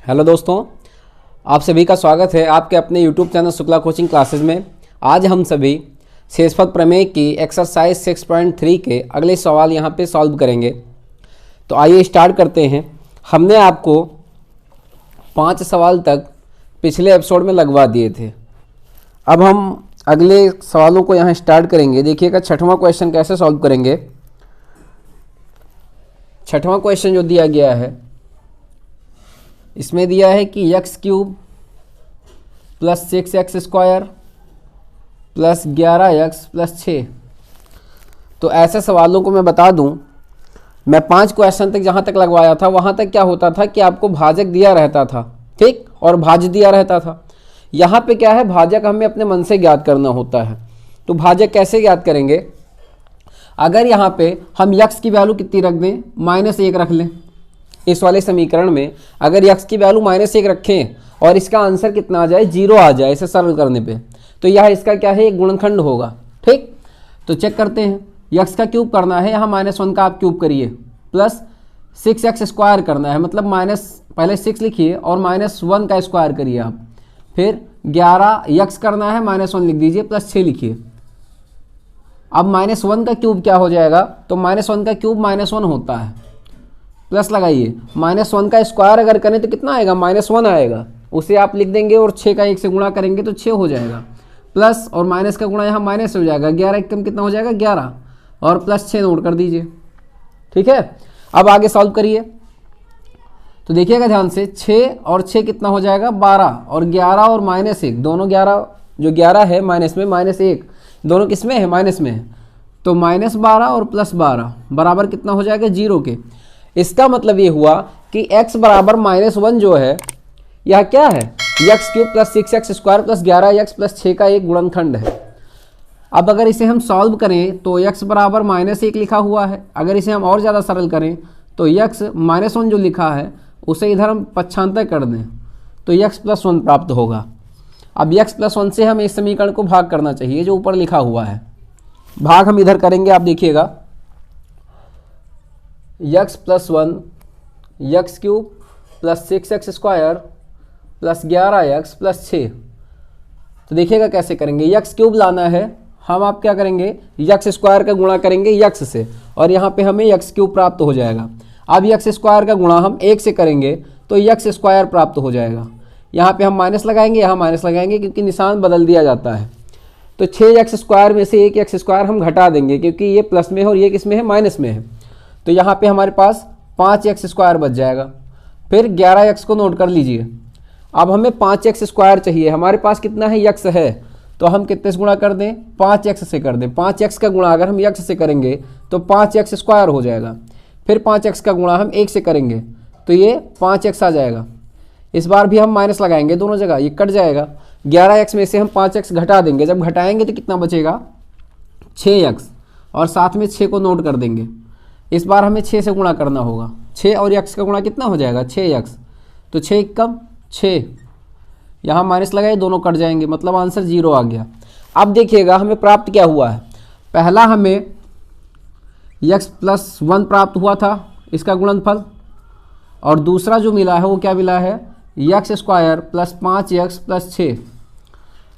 Hello दोस्तों, आप सभी का स्वागत है आपके अपने YouTube channel Shukla coaching classes में। आज हम सभी शेषफल प्रमेय की एक्सरसाइज 6.3 के अगले सवाल यहाँ पे सॉल्व करेंगे। तो आइए स्टार्ट करते हैं। हमने आपको 5 सवाल तक पिछले एपिसोड में लगवा दिए थे। अब हम अगले सवालों को यहाँ स्टार्ट करेंगे। देखिएगा 6वां क्वेश्चन कैसे सॉल्व करेंगे। 6वां क्वेश्चन जो दिया गया है इसमें दिया है कि x cube plus 6x square plus 11x plus 6। तो ऐसे सवालों को मैं बता दूं, मैं 5 क्वेश्चन तक जहां तक लगवाया था वहां तक क्या होता था कि आपको भाजक दिया रहता था, ठीक, और भाज्य दिया रहता था। यहाँ पे क्या है, भाजक हमें अपने मन से ज्ञात करना होता है। तो भाजक कैसे ज्ञात करेंगे? अगर यहाँ पे हम x की वैल्यू कितनी रख दें, -1 रख लें। इस वाले समीकरण में अगर x की वैल्यू -1 रखें और इसका आंसर कितना आ जाए, 0 आ जाए, इसे सरल करने पे, तो यह इसका क्या है, एक गुणनखंड होगा। ठीक, तो चेक करते हैं। x का क्यूब करना है, यहाँ -1 का आप क्यूब करिए, प्लस 6x स्क्वायर करना है, मतलब पहले 6 लिखिए और -1 का स्क्वायर करिए आप, फिर 11x करना है, -1 लिख दीजिए, प्लस 6 लिखिए। अब -1 का क्यूब क्या हो जाएगा, तो -1 का क्यूब -1 होता है, प्लस लगाइए। -1 का स्क्वायर अगर करें तो कितना आएगा, -1 आएगा, उसे आप लिख देंगे और 6 का 1 से गुणा करेंगे तो 6 हो जाएगा, प्लस और माइनस का गुणा यहाँ माइनस हो जाएगा, 11 एकम कितना हो जाएगा, 11, और प्लस 6 नोट कर दीजिए। ठीक है, अब आगे सॉल्व करिए। तो देखिएगा ध्यान से, 6 और 6 कितना हो जाएगा, 12, और 11 और -1 दोनों, 11 जो 11 है माइनस में, -1 दोनों किस में है, माइनस में है, तो -12 और +12 बराबर कितना हो जाएगा, 0 के। इसका मतलब ये हुआ कि x बराबर -1 जो है यह क्या है, x cube plus 6x square plus 11x plus 6 का एक गुणनखंड है। अब अगर इसे हम सॉल्व करें तो x बराबर -1 लिखा हुआ है। अगर इसे हम और ज़्यादा सरल करें तो x -1 जो लिखा है उसे इधर हम पक्षांतर कर दें तो x + 1 प्राप्त होगा। अब x + 1 से हमें इस समीकरण को भाग करना चाहिए जो ऊपर लिखा हुआ है। भाग हम इधर करेंगे, आप देखिएगा, x + 1 x cube plus 6x square plus 11x plus 6। तो देखिएगा कैसे करेंगे। x क्यूब लाना है, हम आप क्या करेंगे, x स्क्वायर का गुणा करेंगे x से, और यहाँ पे हमें x क्यूब प्राप्त हो जाएगा। अब x स्क्वायर का गुणा हम 1 से करेंगे तो x स्क्वायर प्राप्त हो जाएगा। यहाँ पे हम माइनस लगाएंगे, यहाँ माइनस लगाएंगे, क्योंकि निशान बदल दिया जाता है। तो 6x स्क्वायर में से 1 x स्क्वायर हम घटा देंगे, क्योंकि ये प्लस में है और ये किस में है, माइनस में है। तो यहाँ पे हमारे पास 5x स्क्वायर बच जाएगा। फिर 11x को नोट कर लीजिए। अब हमें 5x स्क्वायर चाहिए, हमारे पास कितना है, x है, तो हम कितने से गुणा कर दें, 5x से कर दें। 5x का गुणा अगर हम x से करेंगे तो 5x स्क्वायर हो जाएगा। फिर 5x का गुणा हम 1 से करेंगे तो ये 5x आ जाएगा। इस बार भी हम माइनस लगाएंगे दोनों जगह, ये कट जाएगा। 11x में से हम 5x घटा देंगे, जब घटाएंगे तो कितना बचेगा, 6x, और साथ में 6 को नोट कर देंगे। इस बार हमें 6 से गुणा करना होगा, 6 और x का गुणा कितना हो जाएगा, 6x, तो 6 कम 6, यहाँ माइनस लगाए, दोनों कट जाएंगे, मतलब आंसर 0 आ गया। अब देखिएगा हमें प्राप्त क्या हुआ है। पहला हमें x + 1 प्राप्त हुआ था, इसका गुणनफल, और दूसरा जो मिला है वो क्या मिला है, x square plus 5x plus 6,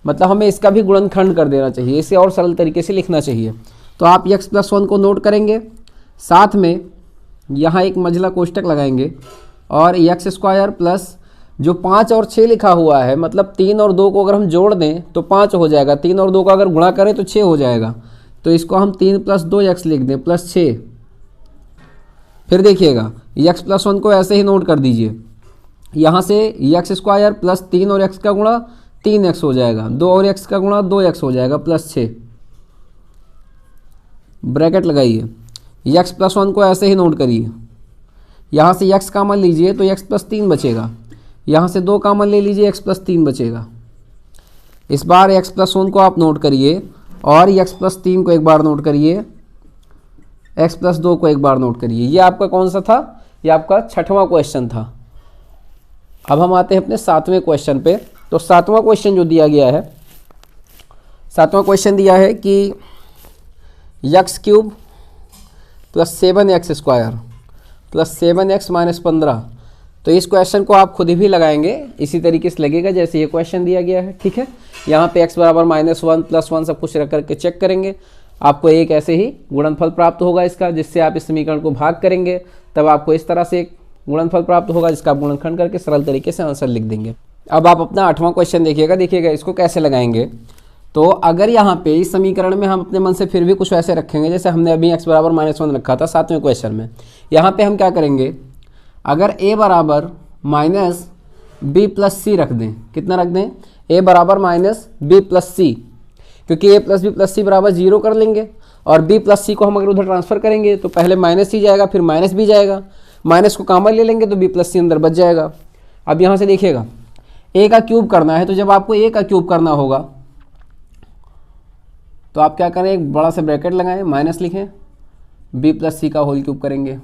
मतलब हमें इसका भी गुणनखंड कर देना चाहिए, इसे और सरल तरीके से लिखना चाहिए। तो आप x + 1 को नोट करेंगे, साथ में यहाँ एक मंझला कोष्टक लगाएंगे, और x स्क्वायर प्लस जो 5 और 6 लिखा हुआ है, मतलब 3 और 2 को अगर हम जोड़ दें तो 5 हो जाएगा, 3 और 2 का अगर गुणा करें तो 6 हो जाएगा, तो इसको हम 3 + 2x लिख दें प्लस 6। फिर देखिएगा x + 1 को ऐसे ही नोट कर दीजिए, यहाँ से x स्क्वायर प्लस 3 और x का गुणा 3x हो जाएगा, 2 और x का गुणा 2x हो जाएगा प्लस 6, ब्रैकेट लगाइए। x + 1 को ऐसे ही नोट करिए, यहाँ से x कॉमन लीजिए तो x + 3 बचेगा, यहाँ से 2 कॉमन ले लीजिए, x + 3 बचेगा। इस बार x + 1 को आप नोट करिए और x + 3 को एक बार नोट करिए, x + 2 को एक बार नोट करिए। ये आपका कौन सा था, ये आपका 6वां क्वेश्चन था। अब हम आते हैं अपने 7वें क्वेश्चन पे। तो 7वां क्वेश्चन जो दिया गया है, 7वां क्वेश्चन दिया है कि x cube plus 7x square plus 7x - 15 तो इस क्वेश्चन को आप खुद भी लगाएंगे, इसी तरीके से लगेगा जैसे ये क्वेश्चन दिया गया है। ठीक है, यहाँ पे x बराबर -1 +1 सब कुछ रख करके चेक करेंगे, आपको एक ऐसे ही गुणनफल प्राप्त होगा इसका, जिससे आप इस समीकरण को भाग करेंगे, तब आपको इस तरह से एक गुणनफल प्राप्त होगा जिसका आप गुणनखंड करके सरल तरीके से आंसर लिख देंगे। अब आप अपना 8वां क्वेश्चन देखिएगा इसको कैसे लगाएंगे। तो अगर यहाँ पे इस समीकरण में हम अपने मन से फिर भी कुछ ऐसे रखेंगे जैसे हमने अभी x बराबर -1 रखा था 7वें क्वेश्चन में, यहाँ पे हम क्या करेंगे, अगर a बराबर -b + c रख दें, कितना रख दें, a बराबर -b + c, क्योंकि a + b + c बराबर 0 कर लेंगे, और b + c को हम अगर उधर ट्रांसफर करेंगे तो पहले -c जाएगा, फिर -b जाएगा, माइनस को कॉमन ले लेंगे तो b + c अंदर बच जाएगा। अब यहाँ से देखिएगा a का क्यूब करना है, तो जब आपको a का क्यूब करना होगा तो आप क्या करें, एक बड़ा सा ब्रैकेट लगाएं, माइनस लिखें, b + c का होल क्यूब करेंगे,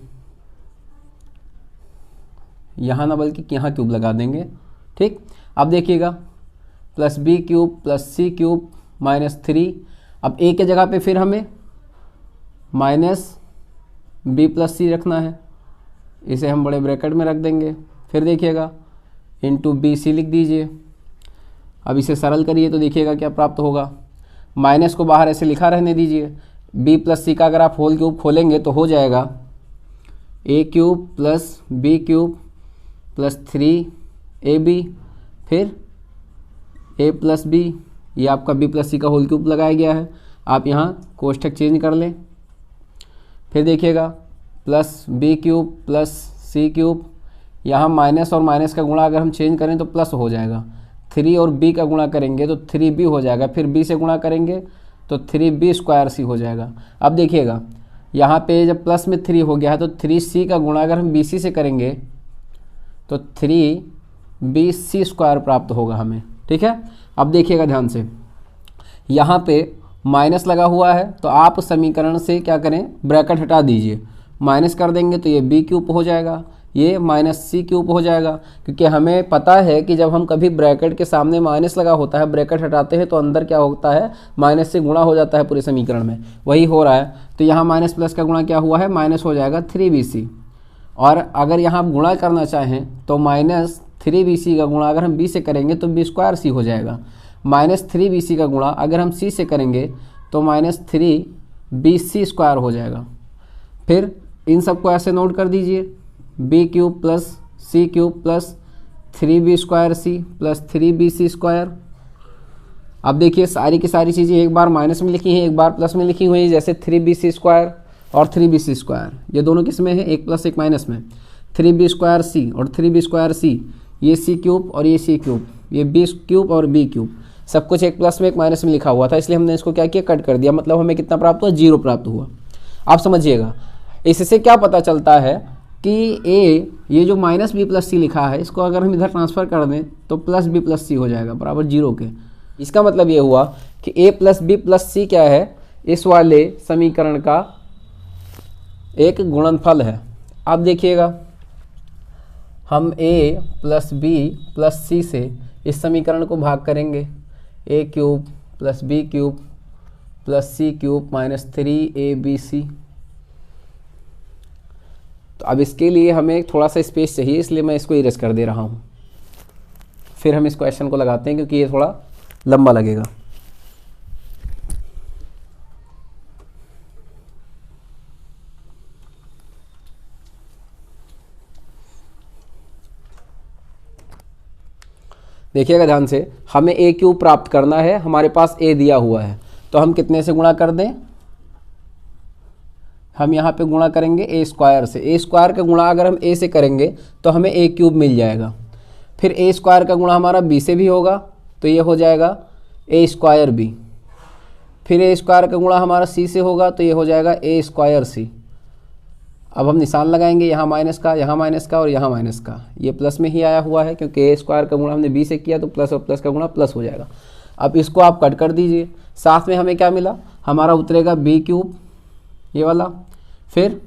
यहाँ ना बल्कि यहाँ क्यूब लगा देंगे। ठीक, अब देखिएगा +b³ + c³ -3, अब a के जगह पे फिर हमें -b + c रखना है, इसे हम बड़े ब्रैकेट में रख देंगे, फिर देखिएगा *bc लिख दीजिए। अब इसे सरल करिए तो देखिएगा क्या प्राप्त होगा, माइनस को बाहर ऐसे लिखा रहने दीजिए, b + c का अगर आप होल क्यूब खोलेंगे तो हो जाएगा a³ + b³ + 3ab, फिर a + b, ये आपका b + c का होल क्यूब लगाया गया है, आप यहाँ कोष्ठक चेंज कर लें, फिर देखिएगा +b³ + c³, यहाँ माइनस और माइनस का गुणा अगर हम चेंज करें तो प्लस हो जाएगा, 3 और b का गुणा करेंगे तो 3b हो जाएगा, फिर b से गुणा करेंगे तो 3b² हो जाएगा। अब देखिएगा यहाँ पे जब प्लस में 3 हो गया है तो 3c का गुणा अगर हम bc से करेंगे तो 3bc² प्राप्त होगा हमें। ठीक है, अब देखिएगा ध्यान से, यहाँ पे माइनस लगा हुआ है तो आप समीकरण से क्या करें, ब्रैकेट हटा दीजिए, माइनस कर देंगे तो ये b³ हो जाएगा, ये -c³ हो जाएगा, क्योंकि हमें पता है कि जब हम कभी ब्रैकेट के सामने माइनस लगा होता है, ब्रैकेट हटाते हैं तो अंदर क्या होता है, माइनस से गुणा हो जाता है पूरे समीकरण में, वही हो रहा है। तो यहाँ माइनस प्लस का गुणा क्या हुआ है, माइनस हो जाएगा 3bc, और अगर यहाँ आप गुणा करना चाहें तो -3bc का गुणा अगर हम b से करेंगे तो b² हो जाएगा, -3bc का गुणा अगर हम c से करेंगे तो -3bc² हो जाएगा। फिर इन सबको ऐसे नोट कर दीजिए, b³ + c³ + 3b² + 3bc²। अब देखिए सारी की सारी चीज़ें एक बार माइनस में लिखी हैं, एक बार प्लस में लिखी हुई हैं, जैसे 3bc² और 3bc², ये दोनों किस में है, एक प्लस एक माइनस में, 3b² और 3b², ये c³ और ये c³, ये b³ और b³, सब कुछ एक प्लस में एक माइनस में लिखा हुआ था, इसलिए हमने इसको क्या किया, कट कर दिया, मतलब हमें कितना प्राप्त हुआ, 0 प्राप्त हुआ। आप समझिएगा इससे क्या पता चलता है कि ये जो -b + c लिखा है, इसको अगर हम इधर ट्रांसफ़र कर दें तो +b + c हो जाएगा बराबर 0 के। इसका मतलब ये हुआ कि a + b + c क्या है, इस वाले समीकरण का एक गुणनफल है। अब देखिएगा हम a + b + c से इस समीकरण को भाग करेंगे, a³ + b³ + c³ -3abc। तो अब इसके लिए हमें थोड़ा सा स्पेस चाहिए, इसलिए मैं इसको इरेज कर दे रहा हूँ, फिर हम इस क्वेश्चन को लगाते हैं क्योंकि ये थोड़ा लंबा लगेगा। देखिएगा ध्यान से, हमें a³ प्राप्त करना है, हमारे पास a दिया हुआ है, तो हम कितने से गुणा कर दें, हम यहाँ पे गुणा करेंगे a² से, a² का गुणा अगर हम a से करेंगे तो हमें a³ मिल जाएगा, फिर a² का गुणा हमारा b से भी होगा तो ये हो जाएगा a²b, फिर a² का गुणा हमारा c से होगा तो ये हो जाएगा a²c। अब हम निशान लगाएंगे, यहाँ माइनस का, यहाँ माइनस का और यहाँ माइनस का, ये प्लस में ही आया हुआ है क्योंकि a² का गुणा हमने b से किया तो प्लस और प्लस का गुणा प्लस हो जाएगा। अब इसको आप कट कर दीजिए, साथ में हमें क्या मिला, हमारा उतरेगा b³ ये वाला, फिर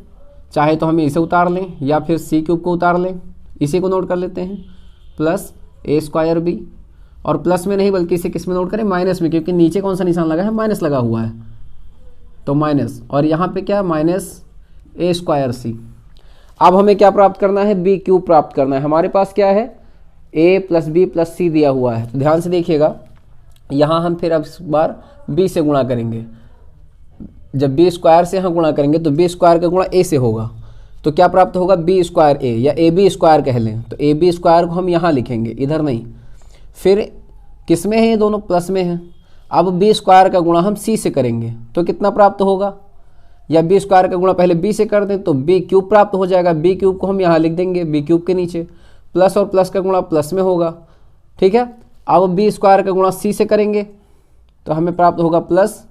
चाहे तो हम इसे उतार लें या फिर c³ को उतार लें, इसी को नोट कर लेते हैं, प्लस a²b, और प्लस में नहीं बल्कि इसे किस में नोट करें, माइनस में, क्योंकि नीचे कौन सा निशान लगा है, माइनस लगा हुआ है, तो माइनस, और यहाँ पे क्या, -a²c। अब हमें क्या प्राप्त करना है, बी क्यूब प्राप्त करना है। हमारे पास क्या है, ए प्लस बी प्लस सी दिया हुआ है। तो ध्यान से देखिएगा, यहाँ हम फिर अब इस बार बी से गुणा करेंगे। जब बी स्क्वायर से यहाँ गुणा करेंगे तो बी स्क्वायर का गुणा ए से होगा, तो क्या प्राप्त होगा, बी स्क्वायर ए, या ए बी स्क्वायर कह लें। तो ए बी स्क्वायर को हम यहाँ लिखेंगे, इधर नहीं। फिर किस में है, ये दोनों प्लस में हैं। अब बी स्क्वायर का गुणा हम सी से करेंगे तो कितना प्राप्त होगा, या बी स्क्वायर का गुणा पहले बी से कर दें तो बी क्यूब प्राप्त हो जाएगा। बी क्यूब को हम यहाँ लिख देंगे बी क्यूब के नीचे, प्लस और प्लस का गुणा प्लस में होगा, ठीक है। अब बी स्क्वायर का गुणा सी से करेंगे तो हमें प्राप्त होगा प्लस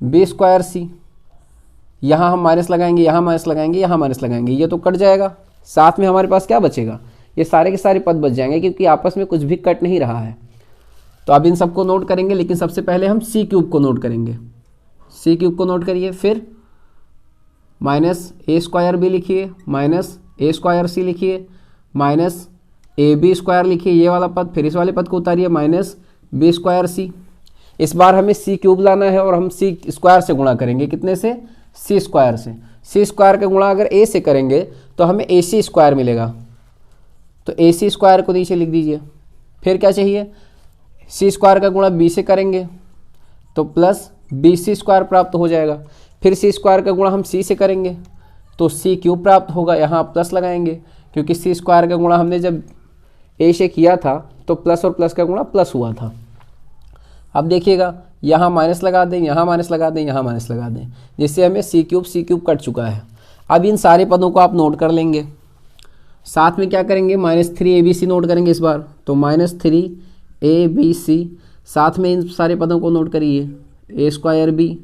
बी स्क्वायर सी। यहाँ हम माइनस लगाएंगे, यहाँ माइनस लगाएंगे, यहाँ माइनस लगाएंगे, ये तो कट जाएगा। साथ में हमारे पास क्या बचेगा, ये सारे के सारे पद बच जाएंगे क्योंकि आपस में कुछ भी कट नहीं रहा है। तो अब इन सबको नोट करेंगे, लेकिन सबसे पहले हम सी क्यूब को नोट करेंगे। सी क्यूब को नोट करिए, फिर माइनस ए स्क्वायर बी लिखिए, माइनस ए स्क्वायर सी लिखिए, माइनस ए बी स्क्वायर लिखिए, ये वाला पद, फिर इस वाले पद को उतारिए, माइनस बी स्क्वायर सी। इस बार हमें सी क्यूब लाना है और हम सी स्क्वायर से गुणा करेंगे, कितने से, सी स्क्वायर से। सी स्क्वायर का गुणा अगर ए से करेंगे तो हमें ए सी स्क्वायर मिलेगा, तो ए सी स्क्वायर को नीचे लिख दीजिए। फिर क्या चाहिए, सी स्क्वायर का गुणा बी से करेंगे तो प्लस बी सी स्क्वायर प्राप्त हो जाएगा। फिर सी स्क्वायर का गुणा हम सी से करेंगे तो सी क्यूब प्राप्त होगा, यहाँ प्लस लगाएंगे क्योंकि सी स्क्वायर का गुणा हमने जब ए से किया था तो प्लस और प्लस का गुणा प्लस हुआ था। अब देखिएगा, यहाँ माइनस लगा दें, यहाँ माइनस लगा दें, यहाँ माइनस लगा दें, जिससे हमें सी क्यूब कट चुका है। अब इन सारे पदों को आप नोट कर लेंगे। साथ में क्या करेंगे, -3 ABC नोट करेंगे इस बार, तो -3 ABC। साथ में इन सारे पदों को नोट करिए, A square B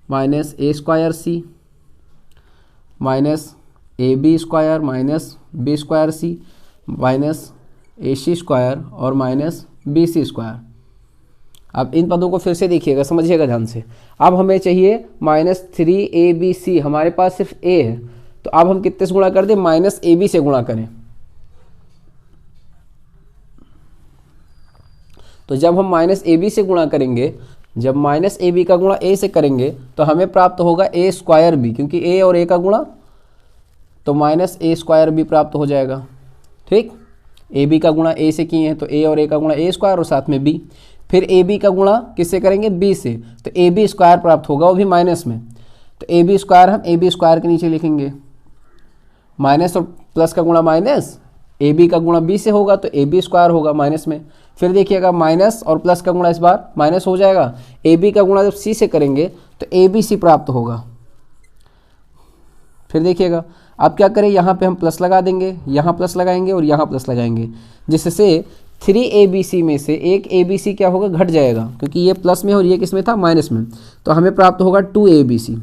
minus A square C minus A B square minus B square C minus A C square और माइनस बी सी स्क्वायर। अब इन पदों को फिर से देखिएगा, समझिएगा ध्यान से। अब हमें चाहिए -3 ABC, हमारे पास सिर्फ a है, तो अब हम कितने से गुणा कर दें, -AB से गुणा करें। तो जब हम -AB से गुणा करेंगे, जब -AB का गुणा a से करेंगे तो हमें प्राप्त होगा a स्क्वायर b, क्योंकि a और a का गुणा, तो -a स्क्वायर b प्राप्त हो जाएगा, ठीक। ab का गुणा a से किए हैं तो a और a का गुणा a स्क्वायर और साथ में b। फिर ab का गुणा किससे करेंगे, b से, तो ab स्क्वायर प्राप्त होगा, वो भी माइनस में। तो ab स्क्वायर हम ab स्क्वायर के नीचे लिखेंगे, माइनस और प्लस का गुणा माइनस, ab का गुणा b से होगा तो ab स्क्वायर होगा माइनस में। फिर देखिएगा, माइनस और प्लस का गुणा इस बार माइनस हो जाएगा, ab का गुणा जब c से करेंगे तो abc प्राप्त होगा। फिर देखिएगा, अब क्या करें, यहाँ पे हम प्लस लगा देंगे, यहाँ प्लस लगाएंगे और यहाँ प्लस लगाएंगे, जिससे 3ABC में से एक ABC क्या होगा, घट जाएगा, क्योंकि ये प्लस में और ये किस में था, माइनस में। तो हमें प्राप्त होगा 2ABC,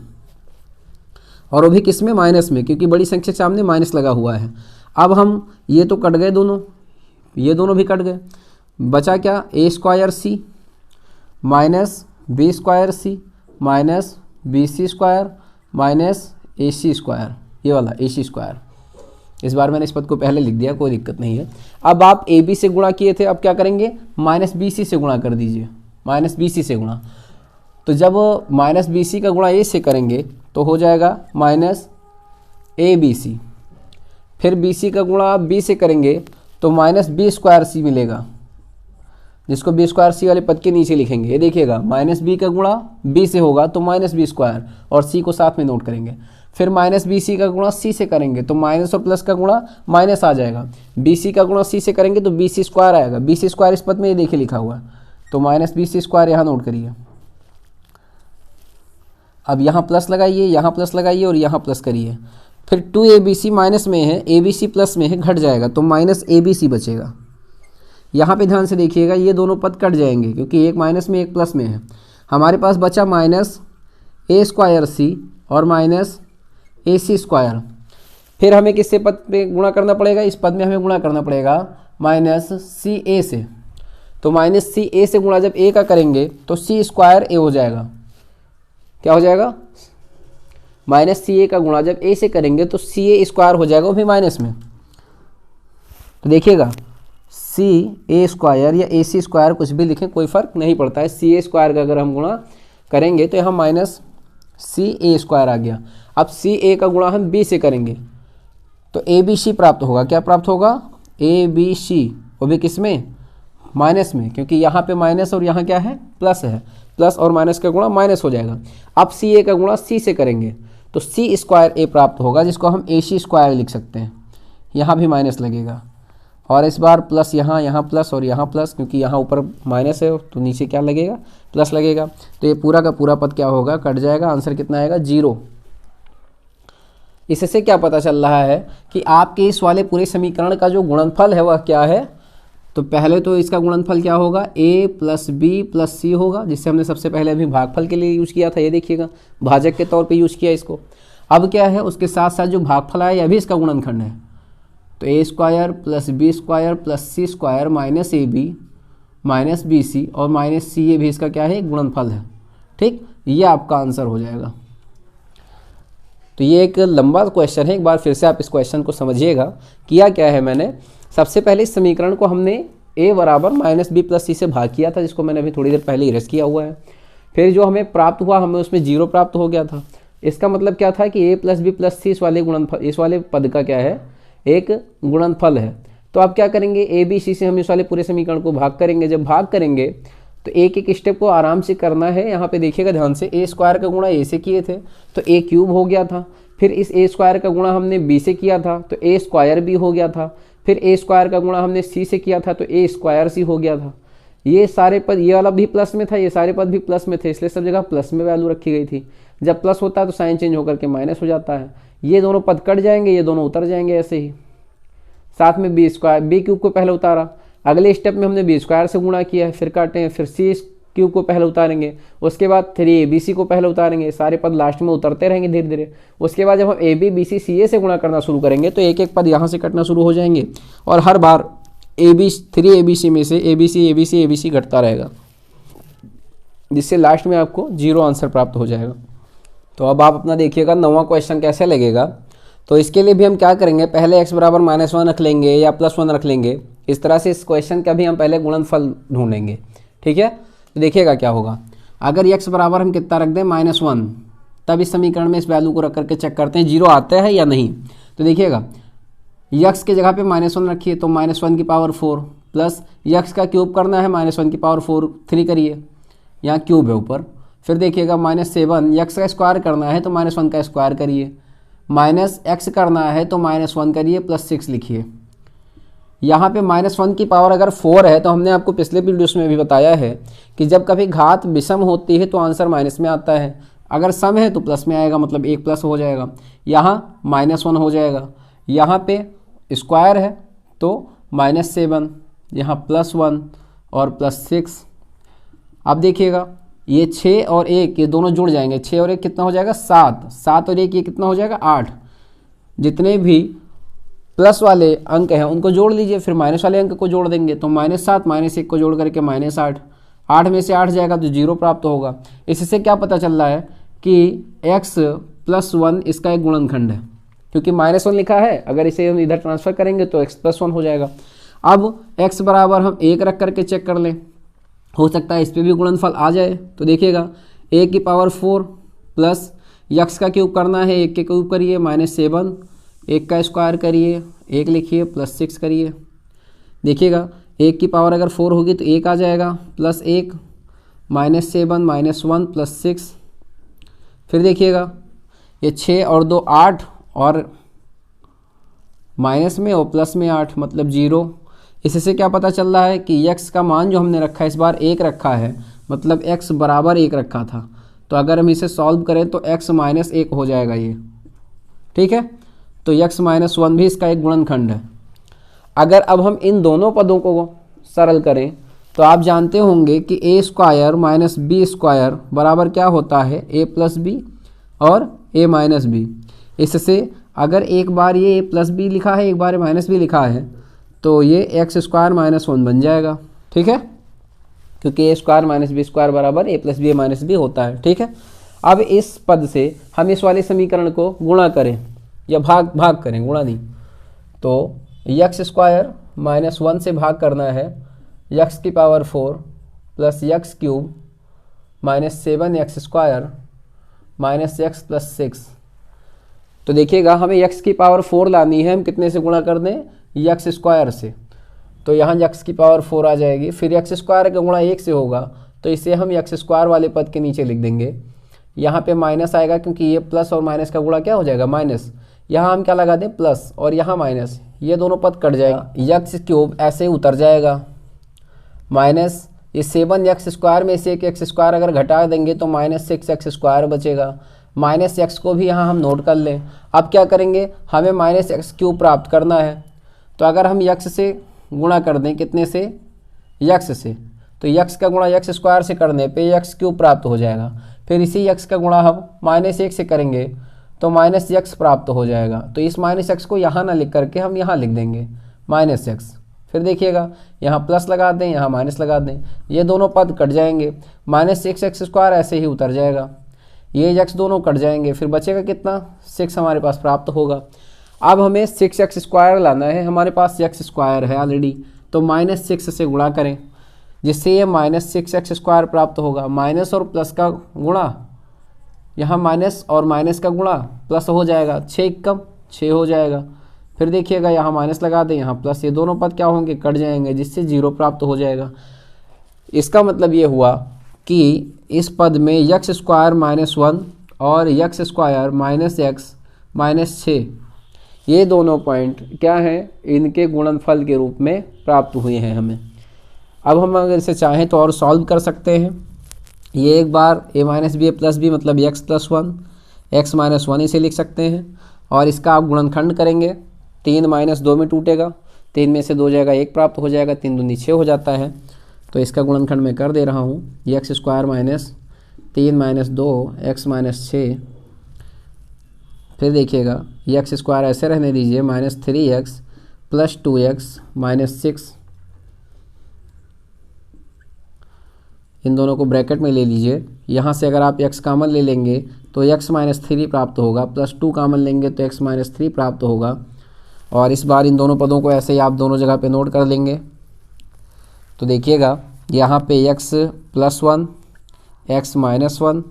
और वो भी किस में, माइनस में, क्योंकि बड़ी संख्या के सामने माइनस लगा हुआ है। अब हम ये तो कट गए दोनों, ये दोनों भी कट गए, बचा क्या, a square C minus B square C minus B C square minus A C square, ये वाला ए सी स्क्वायर। इस बार मैंने इस पद को पहले लिख दिया, कोई दिक्कत नहीं है। अब आप ए बी से गुणा किए थे, अब क्या करेंगे, -BC से गुणा कर दीजिए, -BC से गुणा। तो जब -BC का गुणा ए से करेंगे तो हो जाएगा -ABC। फिर BC का गुणा आप b से करेंगे तो -B स्क्वायर सी मिलेगा, जिसको b स्क्वायर सी वाले पद के नीचे लिखेंगे। ये देखिएगा, -B का गुणा b से होगा तो -B स्क्वायर, और c को साथ में नोट करेंगे। फिर -BC का गुणा c से करेंगे तो माइनस और प्लस का गुणा माइनस आ जाएगा। BC का गुणा c से करेंगे तो BC स्क्वायर आएगा, BC स्क्वायर इस पद में ये देखिए लिखा हुआ है, तो -BC स्क्वायर यहाँ नोट करिए। अब यहाँ प्लस लगाइए, यहाँ प्लस लगाइए और यहाँ प्लस करिए। फिर 2ABC माइनस में है, ABC प्लस में है, घट जाएगा तो -ABC बचेगा। यहाँ पे ध्यान से देखिएगा, ये दोनों पद कट जाएंगे क्योंकि एक माइनस में एक प्लस में है। हमारे पास बचा -A स्क्वायर सी और -AC स्क्वायर। फिर हमें किससे पद पे गुणा करना पड़ेगा, इस पद में हमें गुणा करना पड़ेगा -CA से। तो -CA से गुणा जब a का करेंगे तो C स्क्वायर a हो जाएगा। क्या हो जाएगा, -CA का गुणा जब a से करेंगे तो CA स्क्वायर हो जाएगा, वो भी माइनस में। तो देखिएगा, CA स्क्वायर या AC स्क्वायर कुछ भी लिखें, कोई फ़र्क नहीं पड़ता है। CA स्क्वायर का अगर हम गुणा करेंगे तो यहाँ -CA स्क्वायर आ गया। अब CA का गुणा हम B से करेंगे तो ए बी सी प्राप्त होगा। क्या प्राप्त होगा? ए बी सी, वो भी किस में? माइनस में, क्योंकि यहाँ पे माइनस और यहाँ क्या है? प्लस है। प्लस और माइनस का गुणा माइनस हो जाएगा। अब सी ए का गुणा सी से करेंगे तो सी स्क्वायर ए प्राप्त होगा, जिसको हम ए सी स्क्वायर लिख सकते हैं। यहाँ भी माइनस लगेगा और इस बार प्लस, यहाँ प्लस और यहाँ प्लस, क्योंकि यहाँ ऊपर माइनस है तो नीचे क्या लगेगा? प्लस लगेगा। तो ये पूरा का पूरा पद क्या होगा? कट जाएगा। आंसर कितना आएगा? 0। इससे क्या पता चल रहा है कि आपके इस वाले पूरे समीकरण का जो गुणनफल है वह क्या है? तो पहले तो इसका गुणनफल क्या होगा? a प्लस बी प्लस सी होगा, जिससे हमने सबसे पहले अभी भागफल के लिए यूज़ किया था। ये देखिएगा, भाजक के तौर पे यूज़ किया इसको। अब क्या है? उसके साथ साथ जो भागफल आया यह भी इसका गुणनखंड है। तो A square plus B square plus C square minus A B minus B C और माइनस सी ए भी इसका क्या है? गुणनफल है। ठीक, ये आपका आंसर हो जाएगा। तो ये एक लंबा क्वेश्चन है, एक बार फिर से आप इस क्वेश्चन को समझिएगा। किया क्या है मैंने? सबसे पहले इस समीकरण को हमने a बराबर माइनस बी प्लस सी से भाग किया था, जिसको मैंने अभी थोड़ी देर पहले इरेज किया हुआ है। फिर जो हमें प्राप्त हुआ, हमें उसमें 0 प्राप्त हो गया था। इसका मतलब क्या था कि a प्लस बी प्लस सी इस वाले पद का क्या है? एक गुणनफल है। तो आप क्या करेंगे? ए बी सी से हम इस वाले पूरे समीकरण को भाग करेंगे। जब भाग करेंगे तो एक एक स्टेप को आराम से करना है। यहाँ पे देखिएगा ध्यान से, ए स्क्वायर का गुणा ए से किए थे तो ए क्यूब हो गया था। फिर इस ए स्क्वायर का गुणा हमने बी से किया था तो ए स्क्वायर बी हो गया था। फिर ए स्क्वायर का गुणा हमने सी से किया था तो ए स्क्वायर सी हो गया था। ये सारे पद, ये वाला भी प्लस में था, ये सारे पद भी प्लस में थे, इसलिए सब जगह प्लस में वैल्यू रखी गई थी। जब प्लस होता है तो साइन चेंज होकर के माइनस हो जाता है। ये दोनों पद कट जाएंगे, ये दोनों उतर जाएंगे ऐसे ही। साथ में बी स्क्वायर, बी क्यूब को पहले उतारा, अगले स्टेप में हमने बी स्क्वायर से गुणा किया है, फिर काटे हैं, फिर सी क्यूब को पहले उतारेंगे, उसके बाद 3abc को पहले उतारेंगे। सारे पद लास्ट में उतरते रहेंगे धीरे धीरे। उसके बाद जब हम ab bc ca से गुणा करना शुरू करेंगे तो एक एक पद यहाँ से कटना शुरू हो जाएंगे और हर बार 3abc में से abc घटता रहेगा, जिससे लास्ट में आपको 0 आंसर प्राप्त हो जाएगा। तो अब आप अपना देखिएगा 9वां क्वेश्चन कैसे लगेगा। तो इसके लिए भी हम क्या करेंगे? पहले x बराबर -1 रख लेंगे या +1 रख लेंगे। इस तरह से इस क्वेश्चन का भी हम पहले गुणनफल ढूंढेंगे। ठीक है, तो देखिएगा क्या होगा। अगर x बराबर हम कितना रख दें? -1, तब इस समीकरण में इस वैल्यू को रख करके चेक करते हैं 0 आता है या नहीं। तो देखिएगा, x के जगह पे -1 रखिए तो -1 की पावर 4 प्लस x का क्यूब करना है, -1 की पावर 4 3 करिए, यहाँ क्यूब है ऊपर। फिर देखिएगा -7, x का स्क्वायर करना है तो -1 का स्क्वायर करिए, -x करना है तो -1 करिए प्लस 6 लिखिए। यहाँ पे -1 की पावर अगर 4 है तो हमने आपको पिछले वीडियोस में भी बताया है कि जब कभी घात विषम होती है तो आंसर माइनस में आता है, अगर सम है तो प्लस में आएगा, मतलब 1 प्लस हो जाएगा। यहाँ -1 हो जाएगा, यहाँ पे स्क्वायर है तो -7, यहाँ +1 और +6। अब देखिएगा ये 6 और 1 ये दोनों जुड़ जाएंगे, 6 और 1 कितना हो जाएगा? 7, 7 और 1 ये कितना हो जाएगा? 8। जितने भी प्लस वाले अंक हैं उनको जोड़ लीजिए, फिर माइनस वाले अंक को जोड़ देंगे तो -7 -1 को जोड़ करके -8, 8 में से 8 जाएगा तो 0 प्राप्त होगा। इससे क्या पता चल रहा है कि x + 1 इसका एक गुणनखंड है, क्योंकि -1 लिखा है, अगर इसे हम इधर ट्रांसफर करेंगे तो x + 1 हो जाएगा। अब x बराबर हम 1 रख करके चेक कर लें, हो सकता है इस पर भी गुणनफल आ जाए। तो देखिएगा a की पावर 4 प्लस x का क्यूब करना है, 1 के क्यूब करिए, -7, 1 का स्क्वायर करिए, 1 लिखिए प्लस 6 करिए। देखिएगा 1 की पावर अगर 4 होगी तो 1 आ जाएगा, +1 -7 -1 प्लस 6। फिर देखिएगा ये 6 और 2 8 और माइनस में और प्लस में 8 मतलब 0। इससे क्या पता चल रहा है कि x का मान जो हमने रखा है इस बार 1 रखा है, मतलब x बराबर 1 रखा था। तो अगर हम इसे सॉल्व करें तो x -1 हो जाएगा ये। ठीक है, तो x -1 भी इसका एक गुणनखंड है। अगर अब हम इन दोनों पदों को सरल करें तो आप जानते होंगे कि a² - b² बराबर क्या होता है? a + b और a - b। इससे अगर एक बार ये a + b लिखा है, एक बार -b लिखा है, तो ये x² - 1 बन जाएगा। ठीक है, क्योंकि a² - b² बराबर a + b - b होता है। ठीक है, अब इस पद से हम इस वाले समीकरण को गुणा करें या भाग करें, गुणा नहीं, तो x² - 1 से भाग करना है, x की power 4 plus x³ -7x² - x + 6। तो देखिएगा हमें x की पावर 4 लानी है, हम कितने से गुणा कर दें, x स्क्वायर से। तो यहाँ x की पावर 4 आ जाएगी, फिर x स्क्वायर का गुणा 1 से होगा, तो इसे हम x स्क्वायर वाले पद के नीचे लिख देंगे। यहाँ पे माइनस आएगा क्योंकि ये प्लस और माइनस का गुणा क्या हो जाएगा, माइनस। यहाँ हम क्या लगा दें, प्लस, और यहाँ माइनस, ये दोनों पद कट जाएंगे। x क्यूब ऐसे उतर जाएगा, माइनस ये 7x स्क्वायर में से एक x स्क्वायर अगर घटा देंगे तो -6x स्क्वायर बचेगा। माइनस x को भी यहाँ हम नोट कर लें। अब क्या करेंगे, हमें -x क्यूब प्राप्त करना है, तो अगर हम x से गुणा कर दें, कितने से, x से, तो x का गुणा x स्क्वायर से करने पे x क्यूब प्राप्त हो जाएगा। फिर इसी x का गुणा हम -1 से करेंगे तो -x प्राप्त हो जाएगा। तो इस -x को यहाँ ना लिख करके हम यहाँ लिख देंगे -x। फिर देखिएगा यहाँ प्लस लगा दें, यहाँ माइनस लगा दें, ये दोनों पद कट जाएंगे, -6x स्क्वायर ऐसे ही उतर जाएगा, ये x दोनों कट जाएंगे, फिर बचेगा कितना, 6 हमारे पास प्राप्त होगा। अब हमें 6x स्क्वायर लाना है, हमारे पास x स्क्वायर है ऑलरेडी, तो -6 से गुणा करें, जिससे ये -6x स्क्वायर प्राप्त होगा। माइनस और प्लस का गुणा, यहाँ माइनस और माइनस का गुणा प्लस हो जाएगा, 6 कम 6 हो जाएगा। फिर देखिएगा यहाँ माइनस लगा दें, यहाँ प्लस, ये दोनों पद क्या होंगे, कट जाएंगे, जिससे 0 प्राप्त हो जाएगा। इसका मतलब ये हुआ कि इस पद में x स्क्वायर -1 और x स्क्वायर -6 ये दोनों पॉइंट क्या हैं, इनके गुणनफल के रूप में प्राप्त हुए हैं हमें। अब हम अगर इसे चाहें तो और सॉल्व कर सकते हैं। ये एक बार a minus b plus b मतलब x प्लस 1, x माइनस 1 इसे लिख सकते हैं, और इसका आप गुणनखंड करेंगे, 3 -2 में टूटेगा, 3 में से 2 जाएगा, 1 प्राप्त हो जाएगा, 3 दूनी 6 हो जाता है। तो इसका गुणनखंड मैं कर दे रहा हूँ, x स्क्वायर -3 -2 x -6। फिर देखिएगा x स्क्वायर ऐसे रहने दीजिए, -3x + 2x -6, इन दोनों को ब्रैकेट में ले लीजिए। यहाँ से अगर आप x कॉमन ले लेंगे तो x -3 प्राप्त होगा, +2 कॉमन लेंगे तो x -3 प्राप्त होगा। और इस बार इन दोनों पदों को ऐसे ही आप दोनों जगह पे नोट कर लेंगे। तो देखिएगा यहाँ पे x + 1 x -1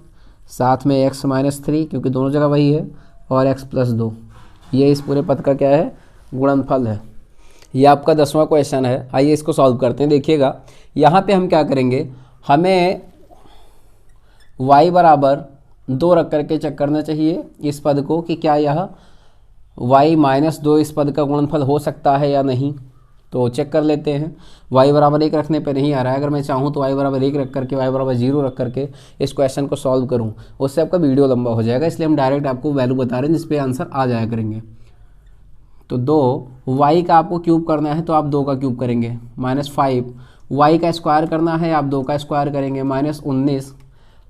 साथ में x -3, क्योंकि दोनों जगह वही है, और x + 2, ये इस पूरे पद का क्या है, गुणनफल है। ये आपका 10वां क्वेश्चन है। आइए इसको सॉल्व करते हैं। देखिएगा यहाँ पे हम क्या करेंगे, हमें y बराबर 2 रख करके चेक करना चाहिए इस पद को कि क्या यह y -2 इस पद का गुणनफल हो सकता है या नहीं। तो चेक कर लेते हैं। y बराबर 1 रखने पे नहीं आ रहा है। अगर मैं चाहूँ तो y बराबर 1 रख करके, y बराबर 0 रख करके इस क्वेश्चन को सॉल्व करूँ, उससे आपका वीडियो लंबा हो जाएगा, इसलिए हम डायरेक्ट आपको वैल्यू बता रहे हैं जिस पे आंसर आ जाया करेंगे। तो 2 y का आपको क्यूब करना है तो आप 2 का क्यूब करेंगे, -5 y का स्क्वायर करना है, आप 2 का स्क्वायर करेंगे, -19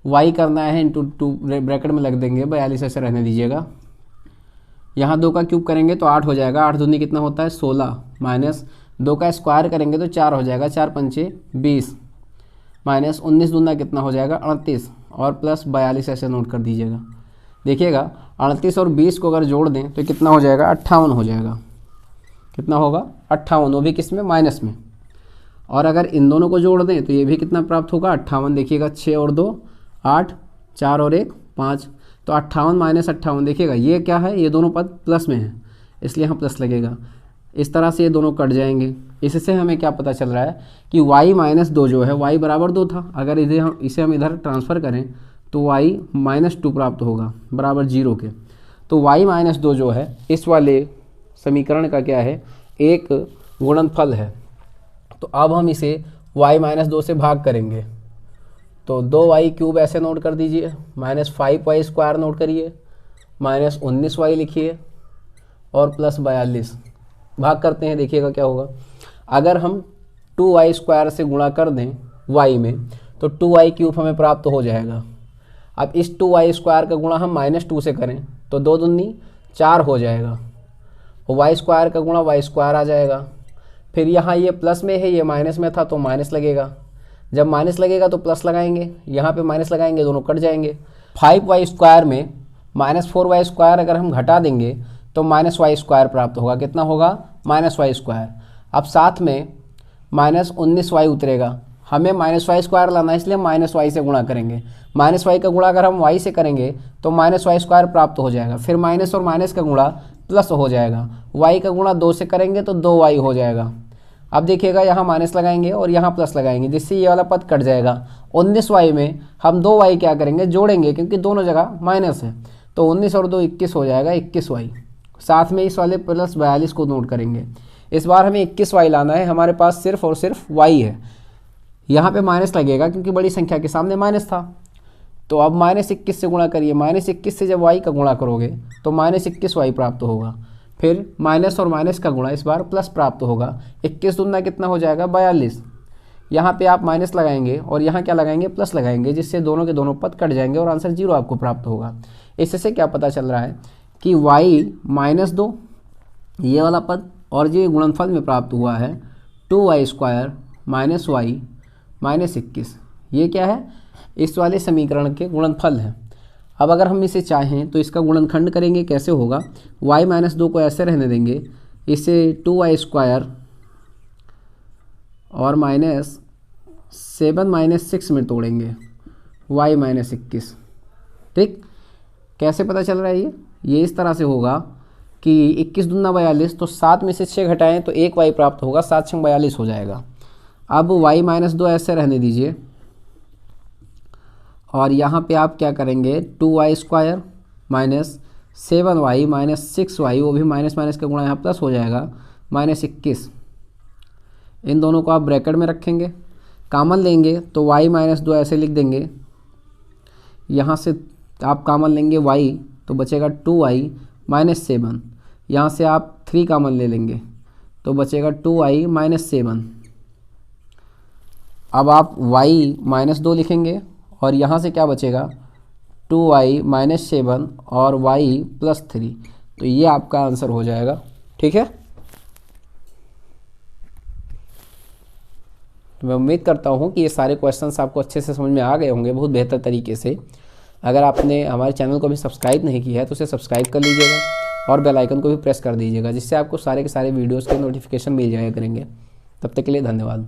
y करना है इंटू 2 ब्रैकेट में लग देंगे, 42 ऐसे रहने दीजिएगा। यहाँ 2 का क्यूब करेंगे तो 8 हो जाएगा, 8 दूनी कितना होता है 16, माइनस 2 का स्क्वायर करेंगे तो 4 हो जाएगा, 4 पंचे 20, माइनस 19 दूना कितना हो जाएगा 38, और प्लस 42 ऐसे नोट कर दीजिएगा। देखिएगा 38 और 20 को अगर जोड़ दें तो कितना हो जाएगा 58 हो जाएगा। कितना होगा 58, वो भी किस में, माइनस में। और अगर इन दोनों को जोड़ दें तो ये भी कितना प्राप्त होगा 58। देखिएगा 6 और 2 8, 4 और 1 5, तो 58 - 58। देखिएगा ये क्या है, ये दोनों पद प्लस में है, इसलिए यहाँ प्लस लगेगा। इस तरह से ये दोनों कट जाएंगे। इससे हमें क्या पता चल रहा है कि y -2 जो है, y बराबर 2 था, अगर इसे हम इधर ट्रांसफ़र करें तो y -2 प्राप्त होगा बराबर 0 के। तो y -2 जो है इस वाले समीकरण का क्या है, एक गुणनफल है। तो अब हम इसे y -2 से भाग करेंगे, तो 2y³ ऐसे नोट कर दीजिए, -5y स्क्वायर नोट करिए, -19y लिखिए, और प्लस 42 भाग करते हैं। देखिएगा क्या होगा, अगर हम 2y स्क्वायर से गुणा कर दें y में तो 2y³ हमें प्राप्त हो जाएगा। अब इस 2y स्क्वायर का गुणा हम -2 से करें तो 2 दूनी 4 हो जाएगा, और y स्क्वायर का गुणा y स्क्वायर आ जाएगा। फिर यहाँ ये प्लस में है, ये माइनस में था तो माइनस लगेगा, जब माइनस लगेगा तो प्लस लगाएंगे, यहाँ पे माइनस लगाएंगे, दोनों कट जाएंगे। 5y स्क्वायर में -4y स्क्वायर अगर हम घटा देंगे तो -y स्क्वायर प्राप्त होगा। कितना होगा, -y स्क्वायर। अब साथ में -19y उतरेगा, हमें माइनस वाई स्क्वायर लाना है, इसलिए माइनस वाई से गुणा करेंगे। माइनस वाई का गुणा अगर हम वाई से करेंगे तो माइनस वाई स्क्वायर प्राप्त हो जाएगा। फिर माइनस और माइनस का गुणा प्लस हो जाएगा। वाई का गुणा 2 से करेंगे तो 2y हो जाएगा। अब देखिएगा यहाँ माइनस लगाएंगे और यहाँ प्लस लगाएंगे, जिससे ये वाला पद कट जाएगा। 19y में हम 2y क्या करेंगे, जोड़ेंगे, क्योंकि दोनों जगह माइनस है। तो 19 और 2 21 हो जाएगा, 21y। साथ में इस वाले प्लस 42 को नोट करेंगे। इस बार हमें 21y लाना है, हमारे पास सिर्फ और सिर्फ y है। यहाँ पे माइनस लगेगा क्योंकि बड़ी संख्या के सामने माइनस था। तो अब -21 से गुणा करिए। -21 से जब y का गुणा करोगे तो -21y प्राप्त होगा। फिर माइनस और माइनस का गुणा इस बार प्लस प्राप्त होगा। 21 दूना कितना हो जाएगा, 42। यहाँ पे आप माइनस लगाएंगे और यहाँ क्या लगाएंगे, प्लस लगाएंगे, जिससे दोनों के दोनों पद कट जाएंगे और आंसर 0 आपको प्राप्त होगा। इससे क्या पता चल रहा है कि y -2 ये वाला पद और जो गुणनफल में प्राप्त हुआ है 2y square minus y minus 21, ये क्या है, इस वाले समीकरण के गुणनफल है। अब अगर हम इसे चाहें तो इसका गुणनखंड करेंगे, कैसे होगा, y -2 को ऐसे रहने देंगे, इसे 2y स्क्वायर और -7 -6 में तोड़ेंगे, y -21। ठीक, कैसे पता चल रहा है ये इस तरह से होगा कि 21 दूना 42, तो 7 में से 6 घटाएं तो 1 y प्राप्त होगा, 7 6 42 हो जाएगा। अब y -2 ऐसे रहने दीजिए और यहाँ पे आप क्या करेंगे, 2y square minus 7y minus 6y, वो भी माइनस माइनस का गुणा यहाँ प्लस हो जाएगा, -21। इन दोनों को आप ब्रैकेट में रखेंगे, कॉमन लेंगे तो y -2 ऐसे लिख देंगे। यहाँ से आप कॉमन लेंगे y तो बचेगा 2y -7। यहाँ से आप 3 कॉमन ले लेंगे तो बचेगा 2y -7। अब आप y -2 लिखेंगे और यहाँ से क्या बचेगा, 2y -7 और y +3। तो ये आपका आंसर हो जाएगा। ठीक है, तो मैं उम्मीद करता हूँ कि ये सारे क्वेश्चंस आपको अच्छे से समझ में आ गए होंगे, बहुत बेहतर तरीके से। अगर आपने हमारे चैनल को भी सब्सक्राइब नहीं किया है तो उसे सब्सक्राइब कर लीजिएगा और बेल आइकन को भी प्रेस कर दीजिएगा, जिससे आपको सारे के सारे वीडियोज़ के नोटिफिकेशन मिल जाया करेंगे। तब तक के लिए धन्यवाद।